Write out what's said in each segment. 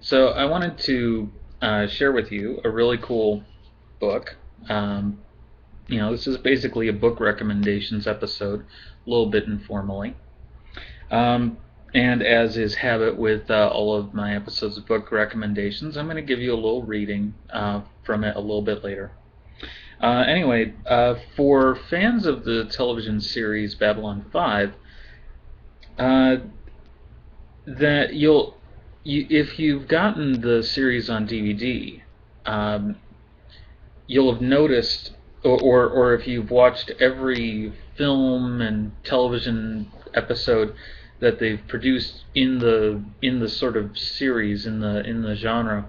So I wanted to share with you a really cool book. Um, this is basically a book recommendations episode, a little bit informally. Um, and as is habit with all of my episodes of book recommendations, I'm going to give you a little reading from it a little bit later. Anyway, for fans of the television series Babylon 5, uh, that if you've gotten the series on DVD, um, you'll have noticed, or if you've watched every film and television episode that they've produced in the sort of series in the genre,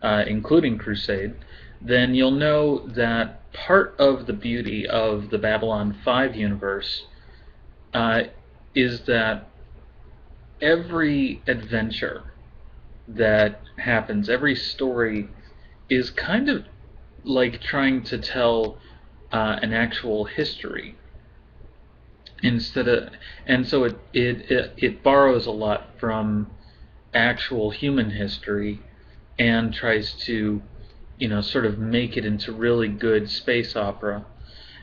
including Crusade, then you'll know that part of the beauty of the Babylon 5 universe uh, is that every adventure that happens, every story is kind of like trying to tell an actual history instead of, and so it borrows a lot from actual human history and tries to sort of make it into really good space opera,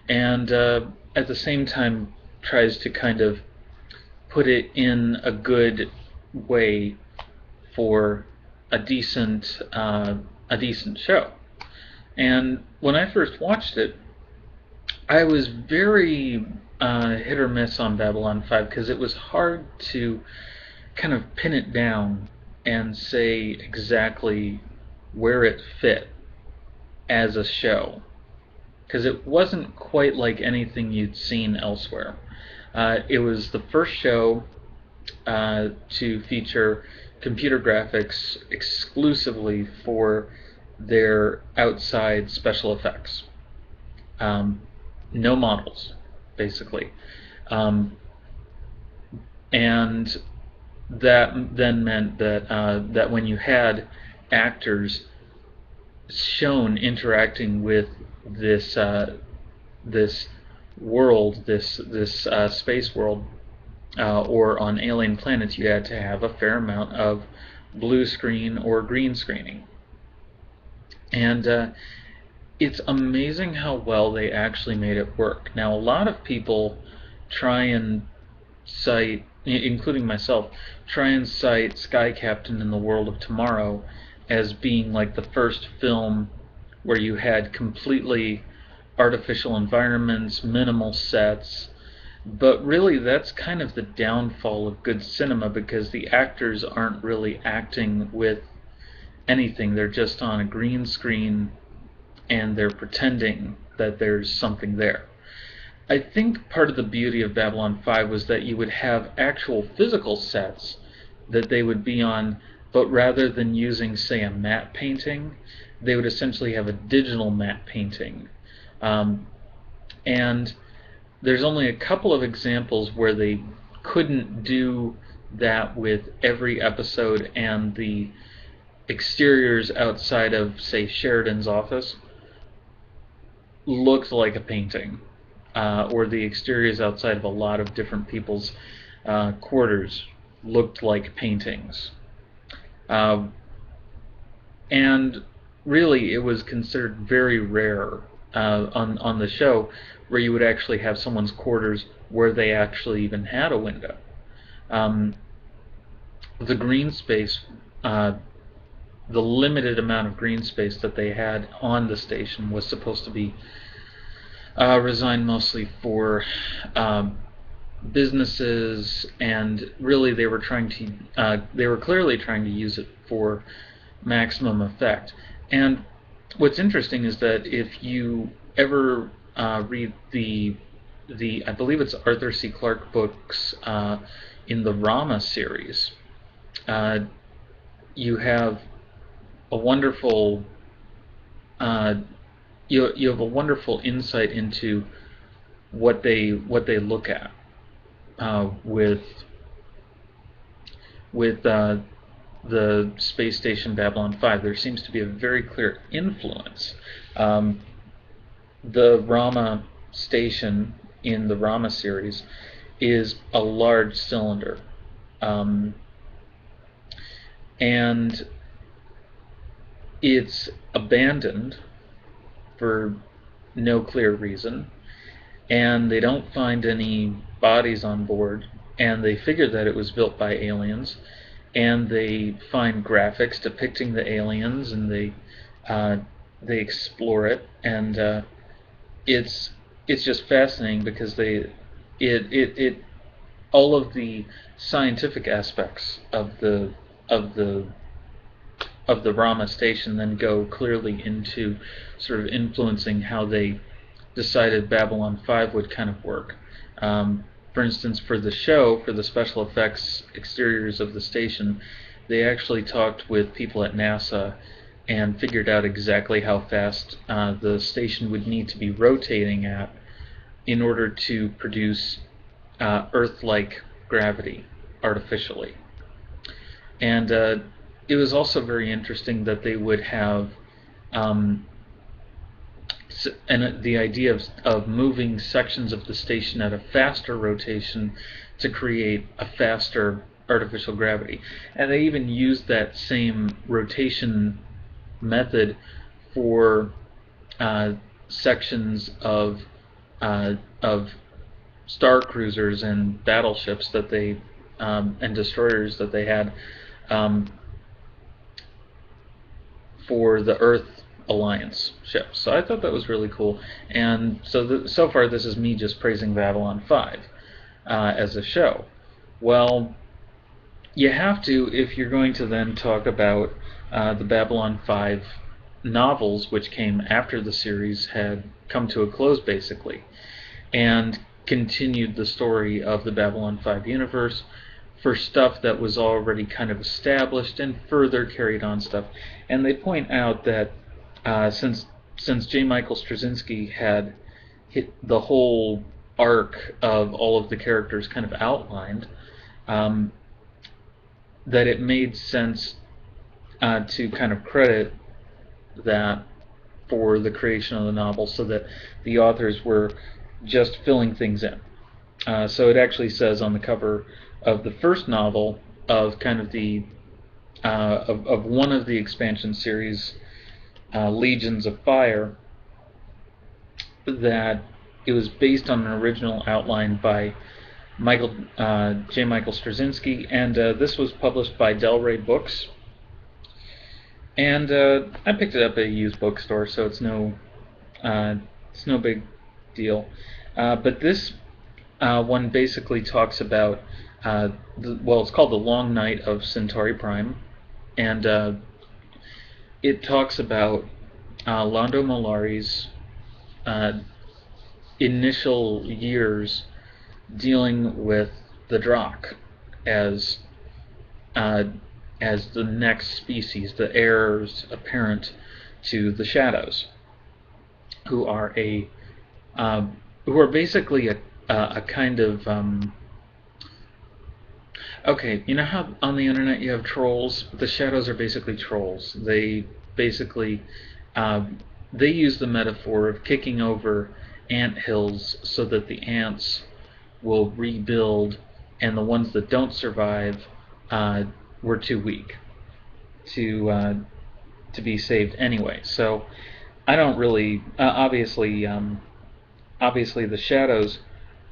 and at the same time tries to kind of put it in a good way for a decent a decent show. And when I first watched it, I was very hit or miss on Babylon 5 because it was hard to kind of pin it down and say exactly where it fit as a show, because it wasn't quite like anything you'd seen elsewhere. It was the first show to feature computer graphics exclusively for their outside special effects. Um, no models, basically. Um, and that then meant that when you had actors shown interacting with this world, this space world, or on alien planets, you had to have a fair amount of blue screen or green screening. And it's amazing how well they actually made it work. Now, a lot of people try and cite, including myself, try and cite Sky Captain and the World of Tomorrow as being like the first film where you had completely artificial environments, minimal sets. But really, that's kind of the downfall of good cinema, because the actors aren't really acting with anything. They're just on a green screen and they're pretending that there's something there. I think part of the beauty of Babylon 5 was that you would have actual physical sets that they would be on, but rather than using, say, a matte painting, they would essentially have a digital matte painting. And there's only a couple of examples where they couldn't do that with every episode, and the exteriors outside of, say, Sheridan's office looked like a painting, or the exteriors outside of a lot of different people's quarters looked like paintings. Uh, and really, it was considered very rare on the show where you would actually have someone's quarters where they actually even had a window. Um, the green space, the limited amount of green space that they had on the station was supposed to be resigned mostly for businesses, and really they were clearly trying to use it for maximum effect. And what's interesting is that if you ever read the I believe it's Arthur C. Clarke books in the Rama series, uh, you have a wonderful uh, you have a wonderful insight into what they look at with the space station Babylon 5. There seems to be a very clear influence. Um, the Rama station in the Rama series is a large cylinder, um, and it's abandoned for no clear reason, and they don't find any bodies on board, and they figure that it was built by aliens, and they find graphics depicting the aliens, and they explore it, and it's just fascinating because it all of the scientific aspects of the of the Rama station then go clearly into sort of influencing how they decided Babylon 5 would kind of work. For instance, for the show, for the special effects exteriors of the station, they actually talked with people at NASA and figured out exactly how fast the station would need to be rotating at in order to produce Earth-like gravity artificially. And it was also very interesting that they would have and the idea of moving sections of the station at a faster rotation to create a faster artificial gravity. And they even used that same rotation method for sections of star cruisers and battleships that they and destroyers that they had for the Earth Alliance ships. So I thought that was really cool. And so far this is me just praising Babylon 5 as a show. Well, you have to if you're going to then talk about the Babylon 5 novels, which came after the series had come to a close basically, and continued the story of the Babylon 5 universe for stuff that was already kind of established and further carried on stuff. And they point out that since J. Michael Straczynski had hit the whole arc of all of the characters kind of outlined, that it made sense to kind of credit that for the creation of the novel, so that the authors were just filling things in. So it actually says on the cover of the first novel of kind of the of one of the expansion series, Legions of Fire, that it was based on an original outline by J. Michael Straczynski, and this was published by Del Rey Books. And I picked it up at a used bookstore, so it's no big deal. But this one basically talks about it's called The Long Night of Centauri Prime, and it talks about Londo Mollari's initial years dealing with the Drakh as the next species, the heirs apparent to the Shadows, who are basically a kind of okay, you know how on the internet you have trolls? The Shadows are basically trolls. They basically they use the metaphor of kicking over ant hills so that the ants will rebuild, and the ones that don't survive were too weak to be saved anyway. So I don't really obviously the Shadows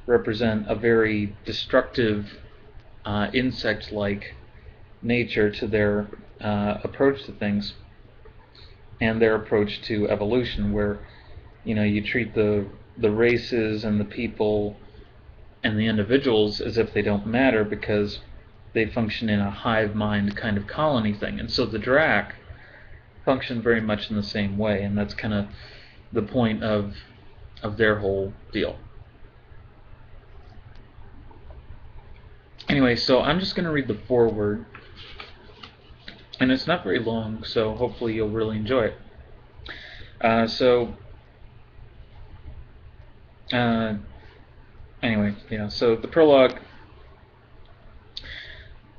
represent a very destructive insect-like nature to their approach to things, and their approach to evolution, where you treat the races and the people and the individuals as if they don't matter because they function in a hive mind kind of colony thing. And so the Drakh function very much in the same way, and that's kind of the point of their whole deal. Anyway, so I'm just going to read the foreword, and it's not very long, so hopefully you'll really enjoy it. Anyway, so the prologue.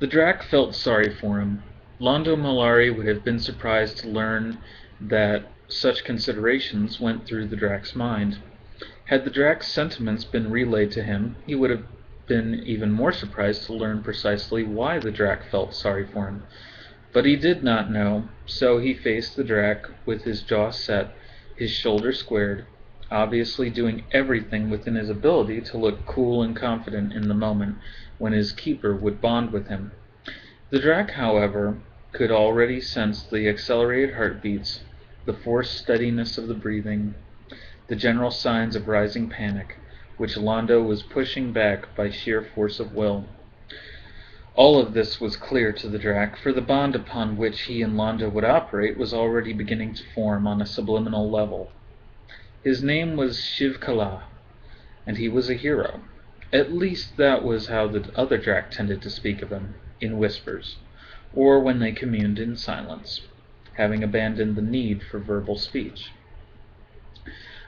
The Drakh felt sorry for him. Londo Mollari would have been surprised to learn that such considerations went through the Drakh's mind. Had the Drakh's sentiments been relayed to him, he would have been even more surprised to learn precisely why the Drakh felt sorry for him. But he did not know, so he faced the Drac with his jaw set, his shoulders squared, obviously doing everything within his ability to look cool and confident in the moment when his keeper would bond with him. The Drac, however, could already sense the accelerated heartbeats, the forced steadiness of the breathing, the general signs of rising panic, which Londo was pushing back by sheer force of will. All of this was clear to the Drac, for the bond upon which he and Londo would operate was already beginning to form on a subliminal level. His name was Shiv Kala, and he was a hero. At least that was how the other Drac tended to speak of him, in whispers, or when they communed in silence, having abandoned the need for verbal speech.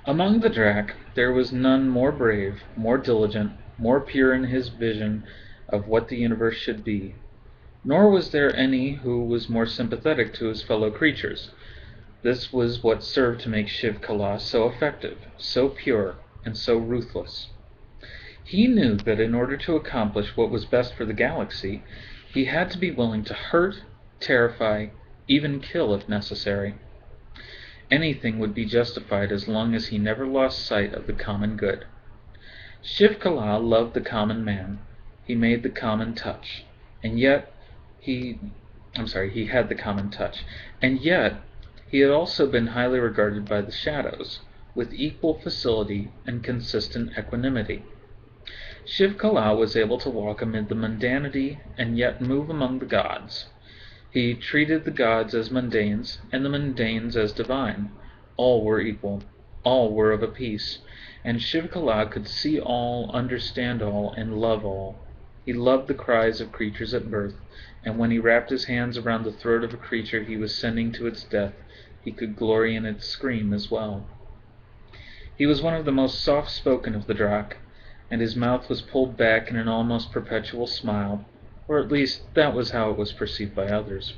Among the Drac there was none more brave, more diligent, more pure in his vision of what the universe should be, nor was there any who was more sympathetic to his fellow creatures. This was what served to make Shiv Kala so effective, so pure, and so ruthless. He knew that in order to accomplish what was best for the galaxy, he had to be willing to hurt, terrify, even kill if necessary. Anything would be justified as long as he never lost sight of the common good. Shiv Kala loved the common man. He made the common touch, and yet he had the common touch, and yet he had also been highly regarded by the shadows, with equal facility and consistent equanimity. Shiv Kala was able to walk amid the mundanity and yet move among the gods. He treated the gods as mundanes, and the mundanes as divine. All were equal, all were of a piece, and Shiv Kala could see all, understand all, and love all. He loved the cries of creatures at birth, and when he wrapped his hands around the throat of a creature he was sending to its death, he could glory in its scream as well. He was one of the most soft-spoken of the Drac, and his mouth was pulled back in an almost perpetual smile, or at least that was how it was perceived by others.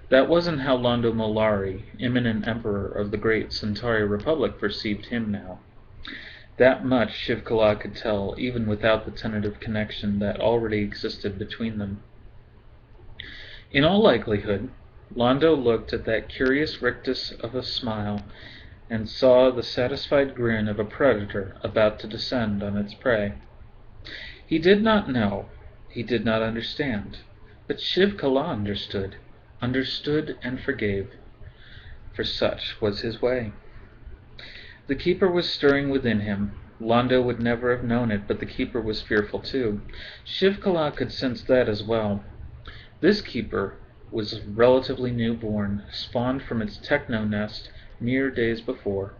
That wasn't how Londo Mollari, imminent emperor of the great Centauri Republic, perceived him now. That much Shiv Kala could tell, even without the tentative connection that already existed between them. In all likelihood, Londo looked at that curious rictus of a smile, and saw the satisfied grin of a predator about to descend on its prey. He did not know, he did not understand, but Shiv Kala understood and forgave, for such was his way. The Keeper was stirring within him. Londo would never have known it, but the Keeper was fearful too. Shiv Kala could sense that as well. This Keeper was relatively newborn, spawned from its techno-nest mere days before.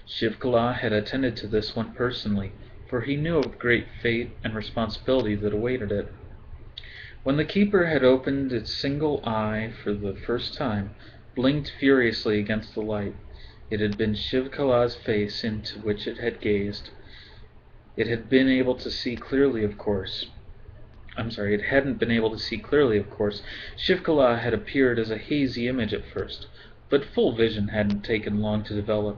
Shiv Kala had attended to this one personally, for he knew of the great fate and responsibility that awaited it. When the Keeper had opened its single eye for the first time, blinked furiously against the light, it had been Shiv Kala's face into which it had gazed. It hadn't been able to see clearly, of course. Shiv Kala had appeared as a hazy image at first, but full vision hadn't taken long to develop.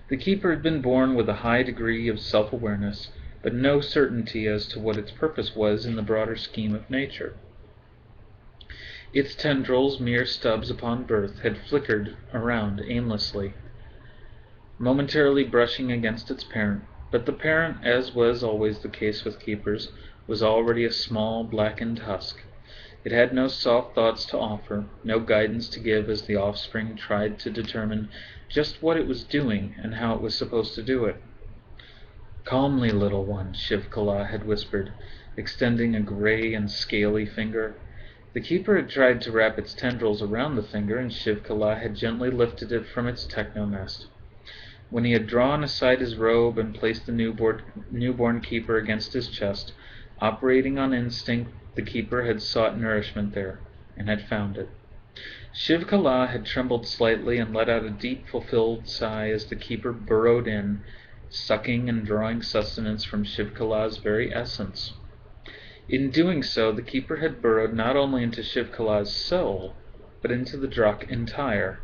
The Keeper had been born with a high degree of self-awareness, but no certainty as to what its purpose was in the broader scheme of nature. Its tendrils, mere stubs upon birth, had flickered around aimlessly, momentarily brushing against its parent, but the parent, as was always the case with Keepers, was already a small, blackened husk. It had no soft thoughts to offer, no guidance to give as the offspring tried to determine just what it was doing and how it was supposed to do it. "Calmly, little one," Shiv Kala had whispered, extending a gray and scaly finger. The Keeper had tried to wrap its tendrils around the finger, and Shiv Kala had gently lifted it from its techno-nest. When he had drawn aside his robe and placed the newborn Keeper against his chest, operating on instinct, the Keeper had sought nourishment there, and had found it. Shiv Kala had trembled slightly and let out a deep, fulfilled sigh as the Keeper burrowed in, sucking and drawing sustenance from Shiv Kala's very essence. In doing so, the Keeper had burrowed not only into Shiv Kala's soul, but into the Drac entire.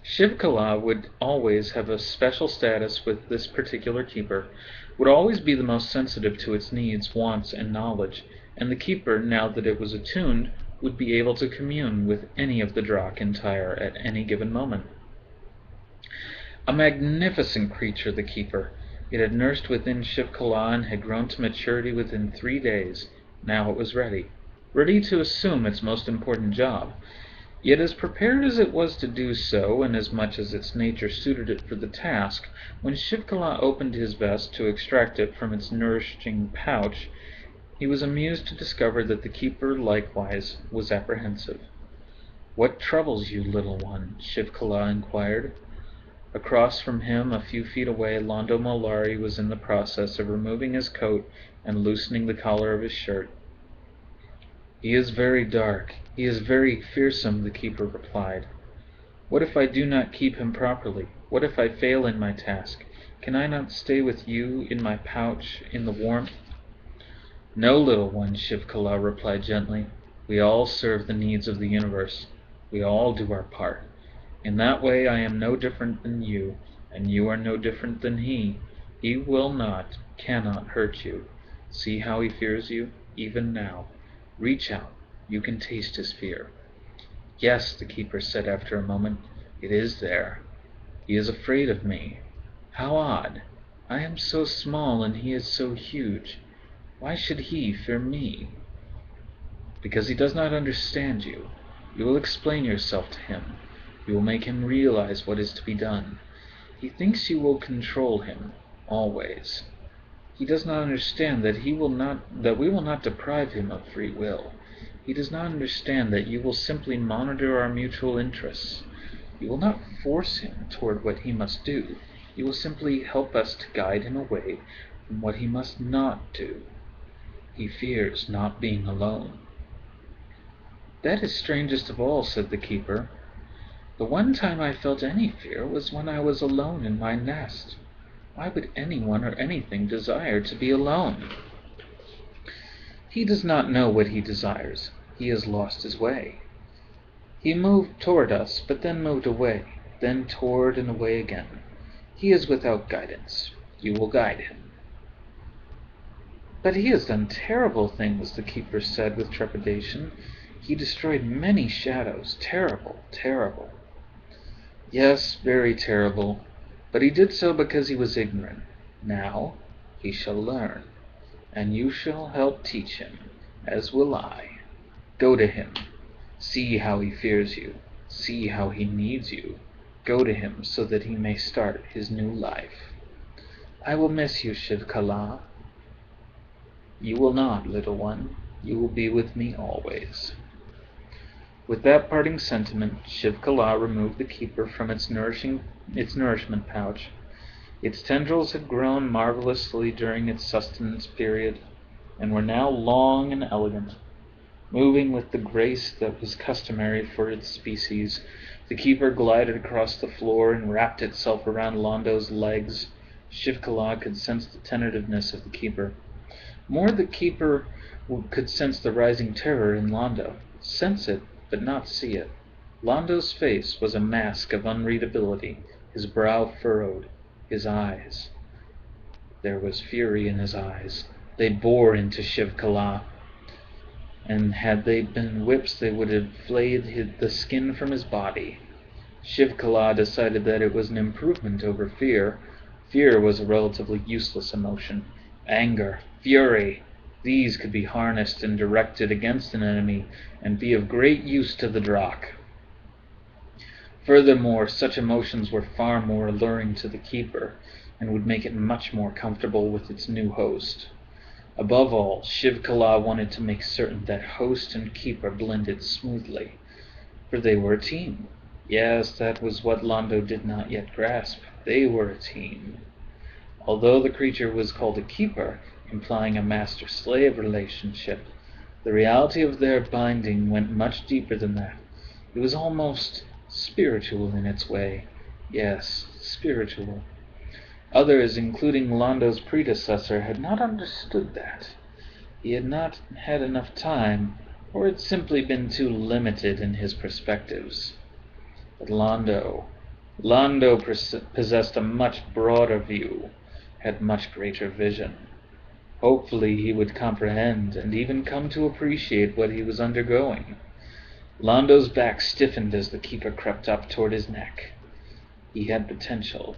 Shiv Kala would always have a special status with this particular Keeper, would always be the most sensitive to its needs, wants, and knowledge, and the Keeper, now that it was attuned, would be able to commune with any of the Draken Tyre at any given moment. A magnificent creature, the Keeper. It had nursed within Shiv-Kala and had grown to maturity within 3 days. Now it was ready to assume its most important job. Yet as prepared as it was to do so, inasmuch as its nature suited it for the task, when Shiv-Kala opened his vest to extract it from its nourishing pouch, he was amused to discover that the Keeper likewise was apprehensive. "What troubles you, little one?" Shiv-Kala inquired. Across from him, a few feet away, Londo Mollari was in the process of removing his coat and loosening the collar of his shirt. "He is very dark. He is very fearsome," the Keeper replied. "What if I do not keep him properly? What if I fail in my task? Can I not stay with you in my pouch in the warmth?" "No, little one," Shiv-Kala replied gently. "We all serve the needs of the universe. We all do our part. In that way I am no different than you, and you are no different than he. He will not, cannot hurt you. See how he fears you, even now. Reach out. You can taste his fear." "Yes," the Keeper said after a moment, "it is there. He is afraid of me. How odd! I am so small and he is so huge. Why should he fear me?" "Because he does not understand you. You will explain yourself to him. You will make him realize what is to be done. He thinks you will control him, always. He does not understand that we will not deprive him of free will. He does not understand that you will simply monitor our mutual interests. You will not force him toward what he must do. You will simply help us to guide him away from what he must not do. He fears not being alone." "That is strangest of all," said the Keeper. "The one time I felt any fear was when I was alone in my nest. Why would anyone or anything desire to be alone?" "He does not know what he desires. He has lost his way. He moved toward us, but then moved away, then toward and away again. He is without guidance. You will guide him." "But he has done terrible things," the Keeper said with trepidation. "He destroyed many shadows. Terrible, terrible." "Yes, very terrible. But he did so because he was ignorant. Now he shall learn, and you shall help teach him, as will I. Go to him. See how he fears you. See how he needs you. Go to him so that he may start his new life." "I will miss you, Shiv-Kala." "You will not, little one. You will be with me always." With that parting sentiment, Shiv-Kala removed the Keeper from its nourishment pouch. Its tendrils had grown marvelously during its sustenance period, and were now long and elegant. Moving with the grace that was customary for its species, the Keeper glided across the floor and wrapped itself around Londo's legs. Shiv-Kala could sense the tentativeness of the Keeper. More, the Keeper could sense the rising terror in Londo. Sense it, but not see it. Londo's face was a mask of unreadability, his brow furrowed, his eyes. There was fury in his eyes. They bore into Shiv-Kala, and had they been whips they would have flayed the skin from his body. Shiv-Kala decided that it was an improvement over fear. Fear was a relatively useless emotion. Anger, fury, these could be harnessed and directed against an enemy and be of great use to the Drakh. Furthermore, such emotions were far more alluring to the Keeper, and would make it much more comfortable with its new host. Above all, Shiv-Kala wanted to make certain that host and Keeper blended smoothly, for they were a team. Yes, that was what Londo did not yet grasp. They were a team. Although the creature was called a Keeper, implying a master-slave relationship, the reality of their binding went much deeper than that. It was almost spiritual in its way. Yes, spiritual. Others, including Londo's predecessor, had not understood that. He had not had enough time, or had simply been too limited in his perspectives. But Londo possessed a much broader view, had much greater vision. Hopefully he would comprehend and even come to appreciate what he was undergoing. Londo's back stiffened as the keeper crept up toward his neck. He had potential.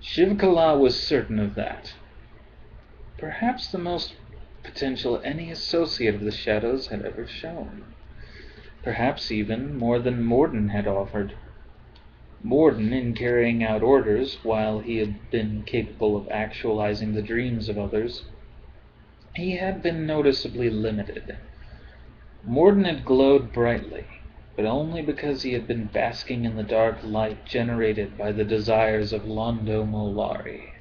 Shiv Kala was certain of that. Perhaps the most potential any associate of the Shadows had ever shown. Perhaps even more than Morden had offered. Morden, in carrying out orders, while he had been capable of actualizing the dreams of others, he had been noticeably limited. Morden had glowed brightly, but only because he had been basking in the dark light generated by the desires of Londo Mollari.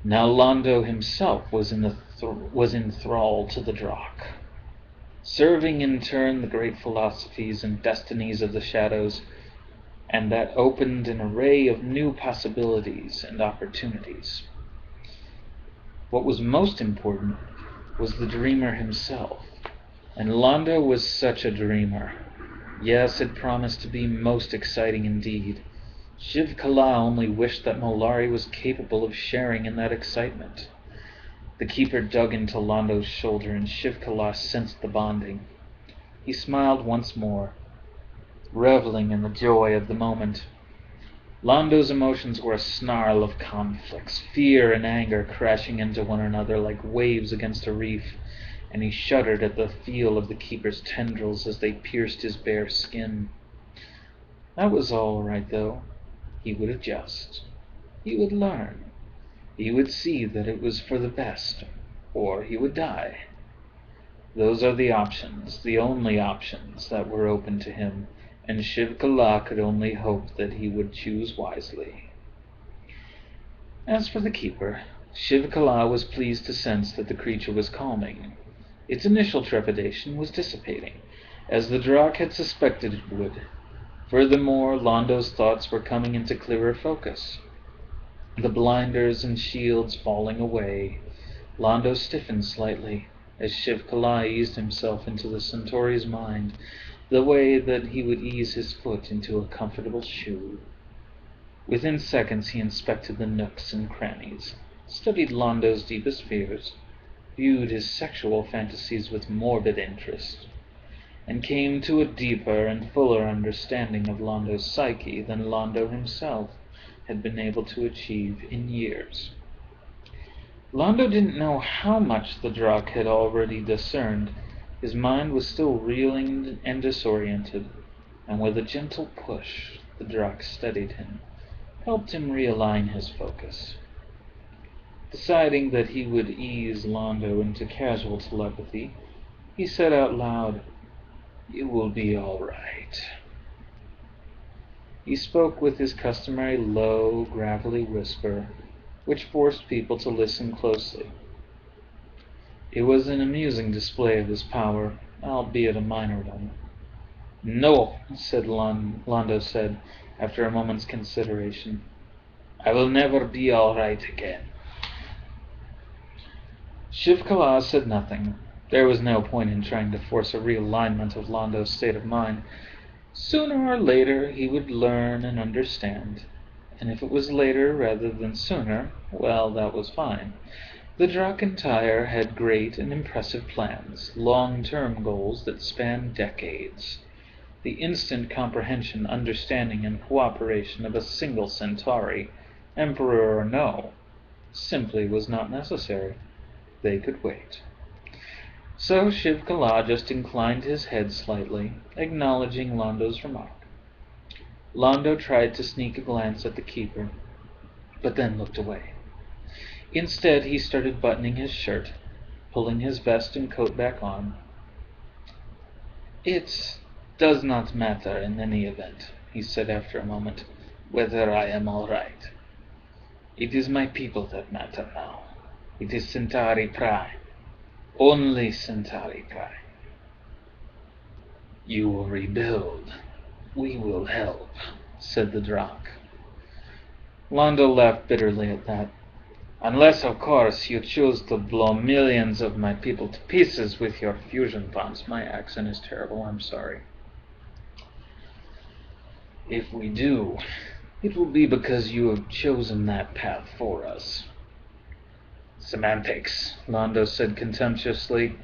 Now Londo himself was in thrall to the Drakh, serving in turn the great philosophies and destinies of the Shadows, and that opened an array of new possibilities and opportunities. What was most important was the dreamer himself, and Londo was such a dreamer. Yes, it promised to be most exciting indeed. Shiv Kala only wished that Mollari was capable of sharing in that excitement. The keeper dug into Londo's shoulder, and Shiv Kala sensed the bonding. He smiled once more, reveling in the joy of the moment. Londo's emotions were a snarl of conflicts, fear and anger crashing into one another like waves against a reef, and he shuddered at the feel of the keeper's tendrils as they pierced his bare skin. That was all right, though. He would adjust. He would learn. He would see that it was for the best, or he would die. Those are the options, the only options that were open to him, and Shiv Kala could only hope that he would choose wisely. As for the keeper, Shiv Kala was pleased to sense that the creature was calming. Its initial trepidation was dissipating, as the Drakh had suspected it would. Furthermore, Londo's thoughts were coming into clearer focus. The blinders and shields falling away, Londo stiffened slightly as Shiv Kala eased himself into the Centauri's mind, the way that he would ease his foot into a comfortable shoe. Within seconds he inspected the nooks and crannies, studied Londo's deepest fears, viewed his sexual fantasies with morbid interest, and came to a deeper and fuller understanding of Londo's psyche than Londo himself had been able to achieve in years. Londo didn't know how much the Drakh had already discerned. His mind was still reeling and disoriented, and with a gentle push the Drakh steadied him, helped him realign his focus. Deciding that he would ease Londo into casual telepathy, he said out loud, "You will be all right." He spoke with his customary low, gravelly whisper, which forced people to listen closely. It was an amusing display of his power, albeit a minor one. "No," Londo said, after a moment's consideration. "I will never be all right again." Shiv Kala said nothing. There was no point in trying to force a realignment of Londo's state of mind. Sooner or later he would learn and understand, and if it was later rather than sooner, well, that was fine. The Drakentire had great and impressive plans, long-term goals that spanned decades. The instant comprehension, understanding, and cooperation of a single Centauri, Emperor or no, simply was not necessary. They could wait. So Shiv Kala just inclined his head slightly, acknowledging Londo's remark. Londo tried to sneak a glance at the keeper, but then looked away. Instead, he started buttoning his shirt, pulling his vest and coat back on. "It does not matter in any event," he said after a moment, "whether I am all right. It is my people that matter now. It is Centauri Prime. Only Centauri Prime. You will rebuild. We will help," said the Drakh. Londo laughed bitterly at that. "Unless, of course, you choose to blow millions of my people to pieces with your fusion bombs." My accent is terrible, I'm sorry. "If we do, it will be because you have chosen that path for us." "Semantics," Londo said contemptuously.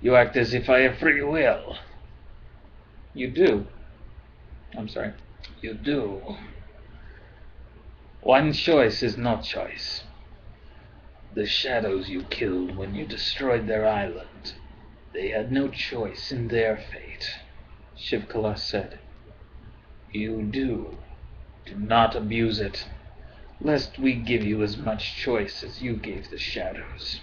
"You act as if I have free will." You do. I'm sorry. You do. One choice is no choice. The shadows you killed when you destroyed their island. They had no choice in their fate, Shiv-Kala said. You do. Do not abuse it, lest we give you as much choice as you gave the shadows.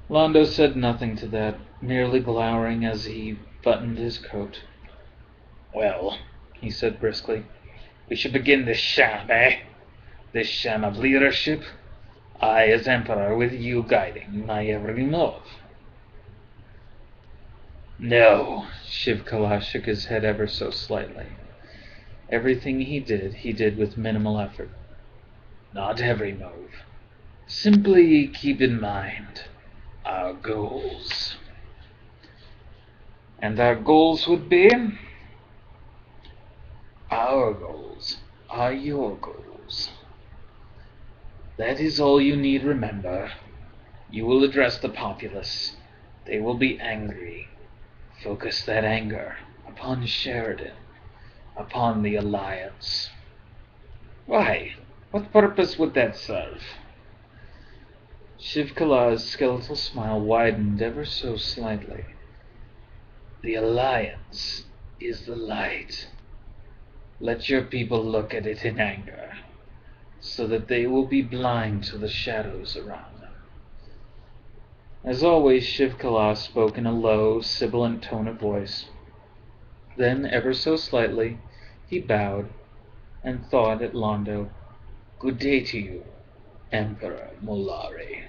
Londo said nothing to that, merely glowering as he buttoned his coat. Well, he said briskly, we should begin this sham, eh? This sham of leadership? I, as Emperor, with you guiding my every move. No, Shiv-Kala shook his head ever so slightly. Everything he did with minimal effort. Not every move. Simply keep in mind our goals. And our goals would be? Our goals are your goals. That is all you need remember. You will address the populace. They will be angry. Focus that anger upon Sheridan, upon the Alliance. Why? What purpose would that serve? Shiv-Kala's skeletal smile widened ever so slightly. The Alliance is the light. Let your people look at it in anger, so that they will be blind to the shadows around them. As always, Shiv-Kala spoke in a low, sibilant tone of voice. Then, ever so slightly, he bowed and thawed at Londo. Good day to you, Emperor Mollari.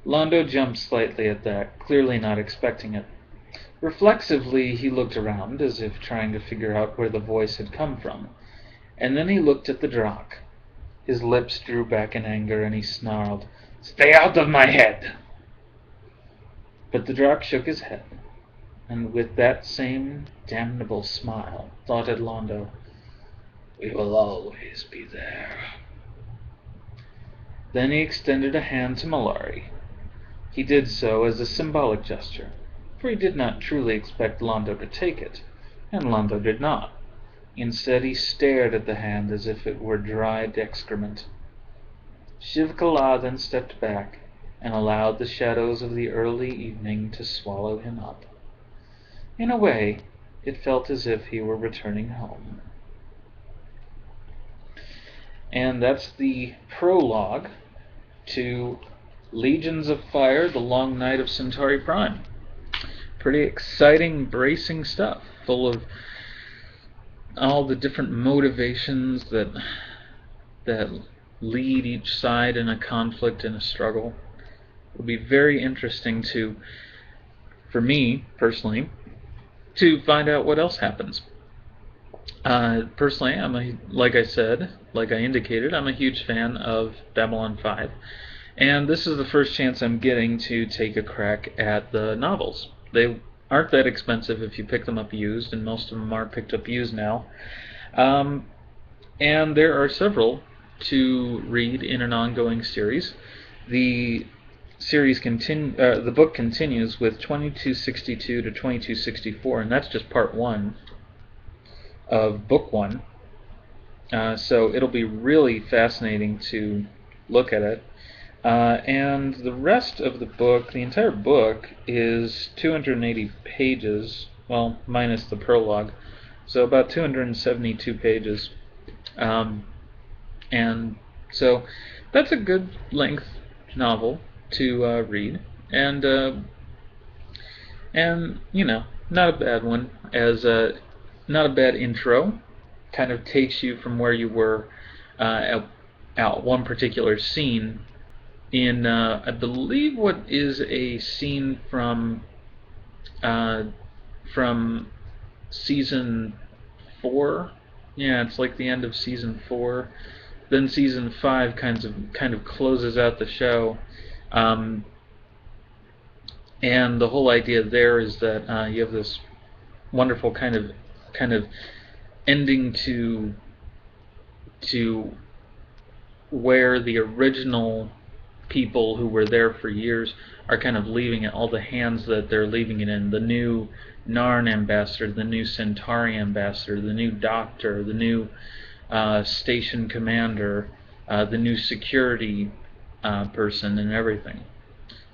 Londo jumped slightly at that, clearly not expecting it. Reflexively, he looked around, as if trying to figure out where the voice had come from, and then he looked at the Drakh. His lips drew back in anger, and he snarled, Stay out of my head! But the Drakh shook his head, and with that same damnable smile, thought at Londo, We will always be there. Then he extended a hand to Mollari. He did so as a symbolic gesture, for he did not truly expect Londo to take it, and Londo did not. Instead, he stared at the hand as if it were dried excrement. Shiv-Kala then stepped back and allowed the shadows of the early evening to swallow him up. In a way, it felt as if he were returning home. And that's the prologue to Legions of Fire, The Long Night of Centauri Prime. Pretty exciting, bracing stuff, full of all the different motivations that lead each side in a conflict and a struggle. It would be very interesting for me, personally, to find out what else happens. Personally, like I indicated, I'm a huge fan of Babylon 5. And this is the first chance I'm getting to take a crack at the novels. They aren't that expensive if you pick them up used, and most of them are picked up used now. And there are several to read in an ongoing series. The book continues with 2262 to 2264, and that's just part 1 of book 1. So it'll be really fascinating to look at it. And the rest of the book, the entire book, is 280 pages, well, minus the prologue, so about 272 pages. And so that's a good length novel to read, and not a bad one, as not a bad intro. Kind of takes you from where you were at one particular scene in, I believe, what is a scene from season 4. Yeah, it's like the end of season 4. Then season 5 kind of closes out the show, and the whole idea there is that you have this wonderful kind of ending to where the original people who were there for years are kind of leaving it, all the hands that they're leaving it in. The new Narn ambassador, the new Centauri ambassador, the new doctor, the new station commander, the new security person, and everything.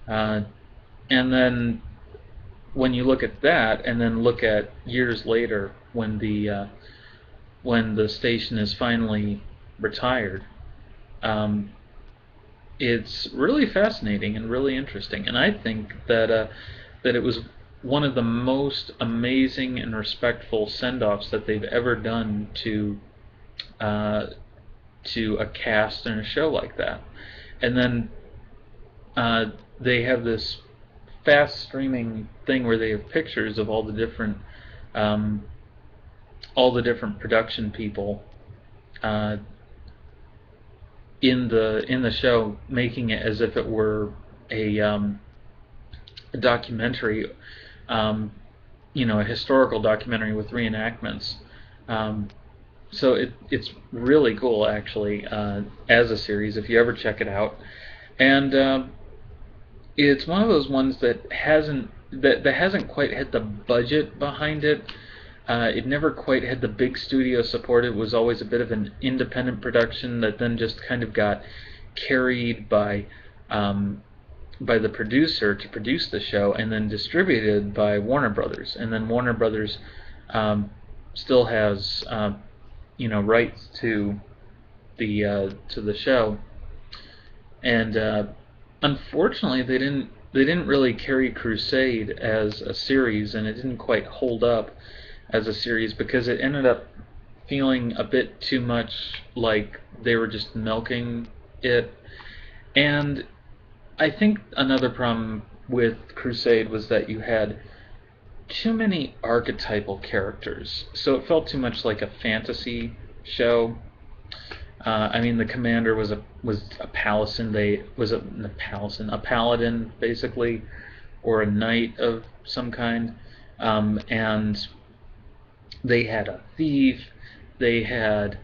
And then when you look at that, and then look at years later when the station is finally retired, it's really fascinating and really interesting. And I think that it was one of the most amazing and respectful send-offs that they've ever done to a cast in a show like that. And then they have this fast streaming thing where they have pictures of all the different production people in the show, making it as if it were a documentary, a historical documentary with reenactments. So it's really cool, actually, as a series, if you ever check it out. And it's one of those ones that hasn't quite had the budget behind it. It never quite had the big studio support. It was always a bit of an independent production that then just kind of got carried by the producer to produce the show, and then distributed by Warner Brothers. And then Warner Brothers still has rights to the show. And unfortunately, they didn't really carry Crusade as a series, and it didn't quite hold up as a series because it ended up feeling a bit too much like they were just milking it. And I think another problem with Crusade was that you had too many archetypal characters, so it felt too much like a fantasy show. The commander was a paladin. A paladin, basically, or a knight of some kind, and they had a thief. They had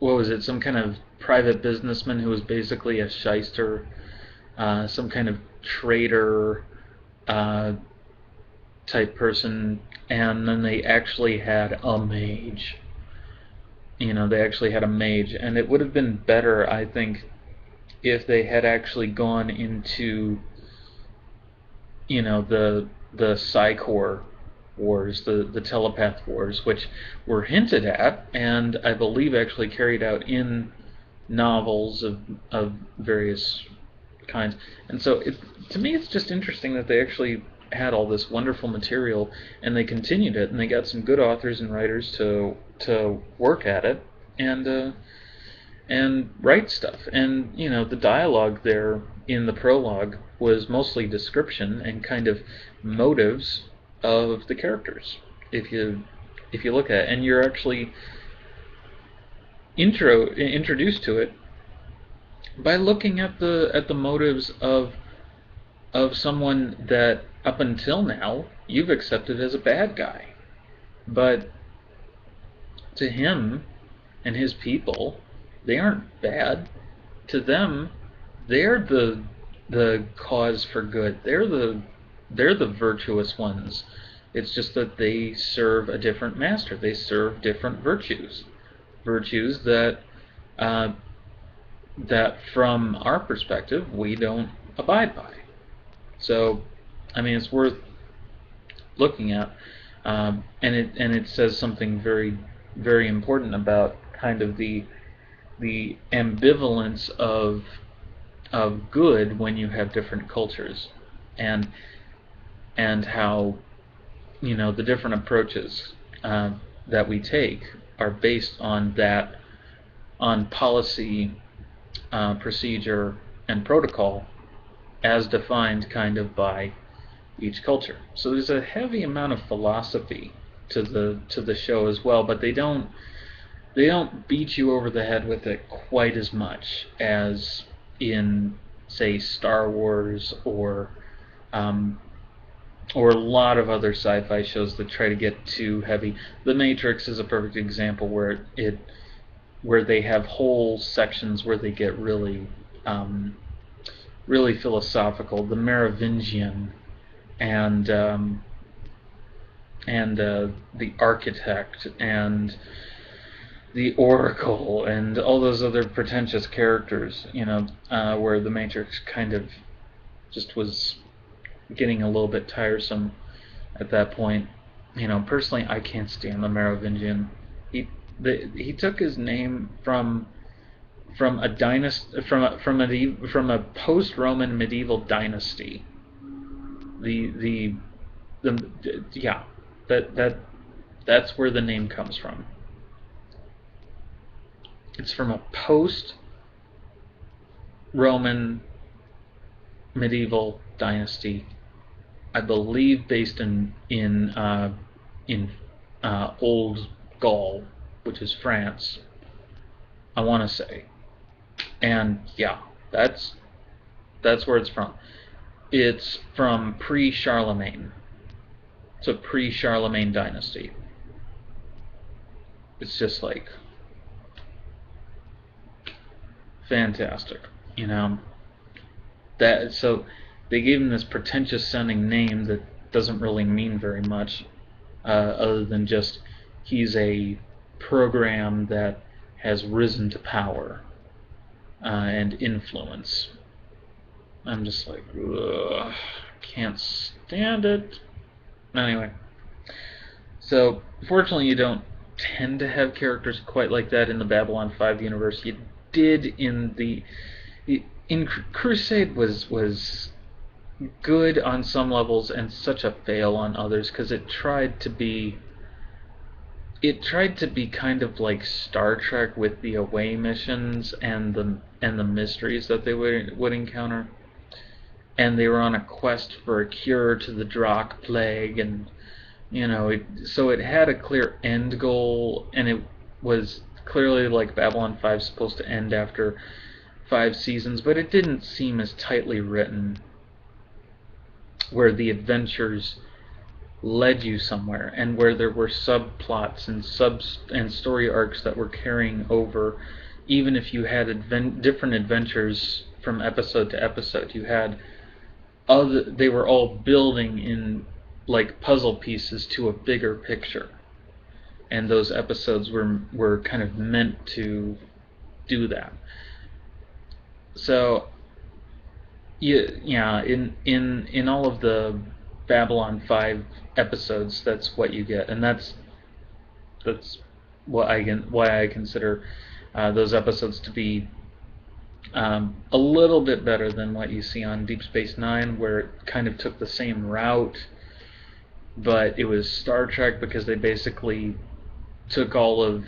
what was it? Some kind of private businessman who was basically a shyster, some kind of traitor type person, and then they actually had a mage. And it would have been better, I think, if they had actually gone into the Psychor wars, the telepath wars, which were hinted at and I believe actually carried out in novels of various kinds. And so to me it's just interesting that they actually had all this wonderful material and they continued it, and they got some good authors and writers to work at it and write stuff. And the dialogue there in the prologue was mostly description and kind of motives of the characters, if you look at it, and you're actually introduced to it by looking at the motives of someone that up until now you've accepted as a bad guy, but to him and his people, they aren't bad. To them, they're the cause for good. They're the virtuous ones. It's just that they serve a different master. They serve different virtues that from our perspective we don't abide by. So, it's worth looking at, and it says something very, very important about kind of the ambivalence of good when you have different cultures, and how the different approaches that we take are based on policy, procedure, and protocol as defined kind of by each culture. So there's a heavy amount of philosophy to the show as well, but they don't beat you over the head with it quite as much as in, say, Star Wars or a lot of other sci-fi shows that try to get too heavy. The Matrix is a perfect example where it where they have whole sections where they get really philosophical. The Merovingian and the Architect and the Oracle and all those other pretentious characters, where the Matrix kind of just was getting a little bit tiresome at that point. Personally, I can't stand the Merovingian. He took his name from a dynasty, from a post-Roman medieval dynasty. Yeah, that's where the name comes from. It's from a post-Roman medieval dynasty, I believe, based in Old Gaul, which is France, I want to say. And yeah, that's where it's from. It's from pre-Charlemagne. It's a pre-Charlemagne dynasty. It's just like fantastic, so they gave him this pretentious sounding name that doesn't really mean very much, other than just he's a program that has risen to power and influence. I'm just like, ugh, can't stand it. Anyway, so fortunately you don't tend to have characters quite like that in the Babylon 5 universe. You did in Crusade was good on some levels and such a fail on others, because it tried to be kind of like Star Trek with the away missions and the mysteries that they would encounter, and they were on a quest for a cure to the Drakh plague, and so it had a clear end goal, and it was clearly like Babylon 5 supposed to end after 5 seasons, but it didn't seem as tightly written, where the adventures led you somewhere, and where there were subplots and story arcs that were carrying over. Even if you had different adventures from episode to episode, you had they were all building in like puzzle pieces to a bigger picture, and those episodes were kind of meant to do that. So yeah, in all of the Babylon 5 episodes, that's what you get, and that's why I consider those episodes to be a little bit better than what you see on Deep Space Nine, where it kind of took the same route, but it was Star Trek because they basically took all of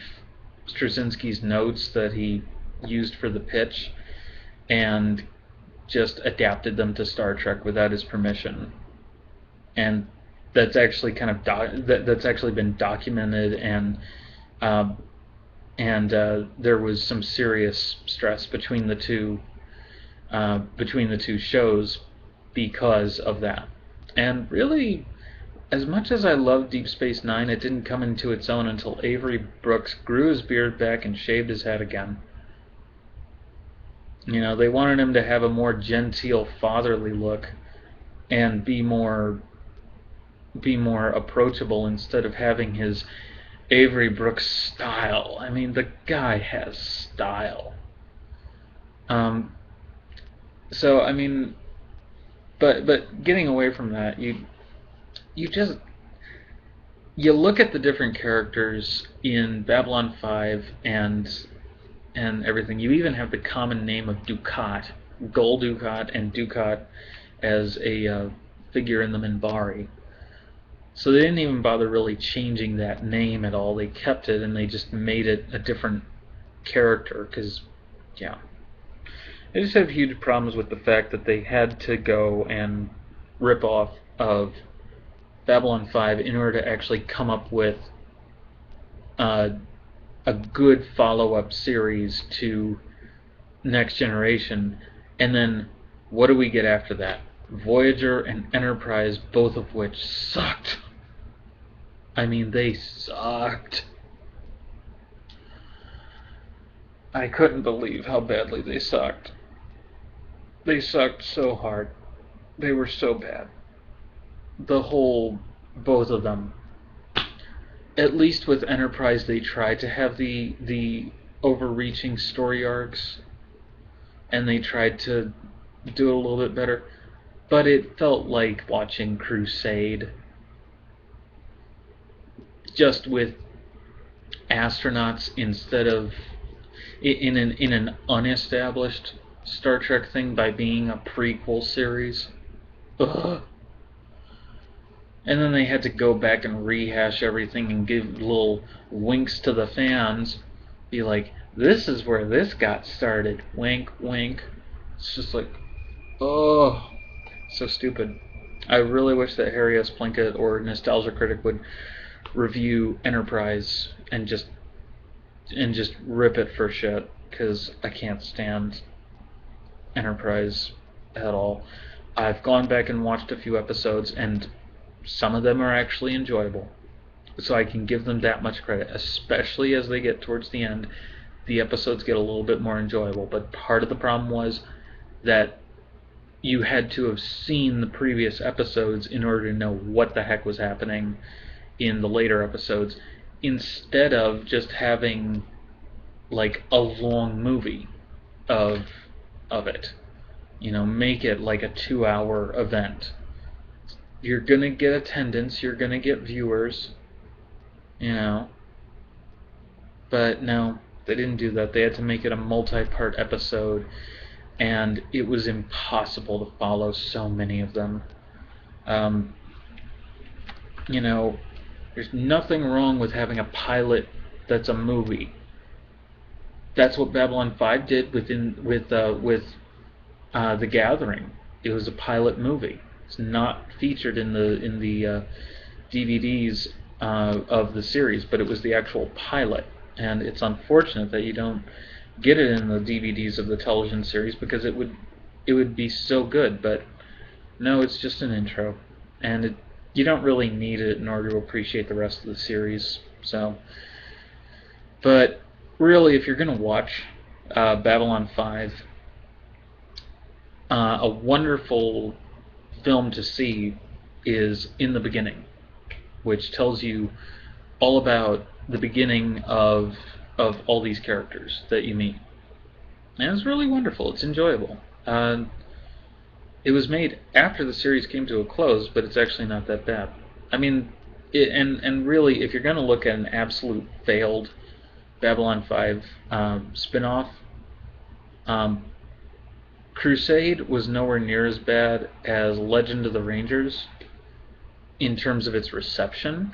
Straczynski's notes that he used for the pitch and just adapted them to Star Trek without his permission. And that's actually kind of that's actually been documented, and there was some serious stress between the two shows because of that. And really, as much as I love Deep Space Nine, it didn't come into its own until Avery Brooks grew his beard back and shaved his head again. They wanted him to have a more genteel, fatherly look and be more approachable, instead of having his Avery Brooks style. I mean, the guy has style. So I mean, but getting away from that, you look at the different characters in Babylon 5 and everything. You even have the common name of Dukat, Gul Dukat, and Dukat as a figure in the Minbari. So they didn't even bother really changing that name at all. They kept it, and they just made it a different character, because, yeah. I just have huge problems with the fact that they had to go and rip off of Babylon 5 in order to actually come up with a good follow-up series to Next Generation. And then, what do we get after that? Voyager and Enterprise, both of which sucked. I mean, they sucked. I couldn't believe how badly they sucked. They sucked so hard. They were so bad. Both of them. At least with Enterprise, they tried to have the overreaching story arcs, and they tried to do it a little bit better. But it felt like watching Crusade, just with astronauts instead of in an unestablished Star Trek thing by being a prequel series. Ugh. And then they had to go back and rehash everything and give little winks to the fans. Be like, this is where this got started. Wink, wink. It's just like, oh, so stupid. I really wish that Harry S. Plunkett or Nostalgia Critic would review Enterprise and just rip it for shit, because I can't stand Enterprise at all. I've gone back and watched a few episodes, and some of them are actually enjoyable. So I can give them that much credit, especially as they get towards the end. The episodes get a little bit more enjoyable, but part of the problem was that you had to have seen the previous episodes in order to know what the heck was happening in the later episodes, instead of just having like a long movie of it. Make it like a 2-hour event. You're gonna get attendance, you're gonna get viewers, but no, they didn't do that. They had to make it a multi-part episode, and it was impossible to follow so many of them. There's nothing wrong with having a pilot that's a movie. That's what Babylon 5 did with The Gathering. It was a pilot movie. It's not featured in the DVDs of the series, but it was the actual pilot. And it's unfortunate that you don't get it in the DVDs of the television series, because it would be so good. But no, it's just an intro, and you don't really need it in order to appreciate the rest of the series. So, but really, if you're gonna watch Babylon 5, a wonderful film to see is In the Beginning, which tells you all about the beginning of all these characters that you meet. And it's really wonderful. It's enjoyable. It was made after the series came to a close, but it's actually not that bad. I mean, and really, if you're going to look at an absolute failed Babylon 5 spin-off, Crusade was nowhere near as bad as Legend of the Rangers in terms of its reception,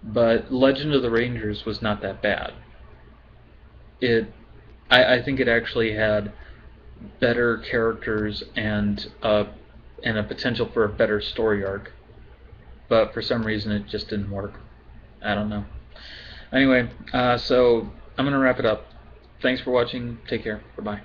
but Legend of the Rangers was not that bad. I think it actually had better characters and a potential for a better story arc, but for some reason it just didn't work. I don't know. Anyway, so I'm going to wrap it up. Thanks for watching. Take care. Bye-bye.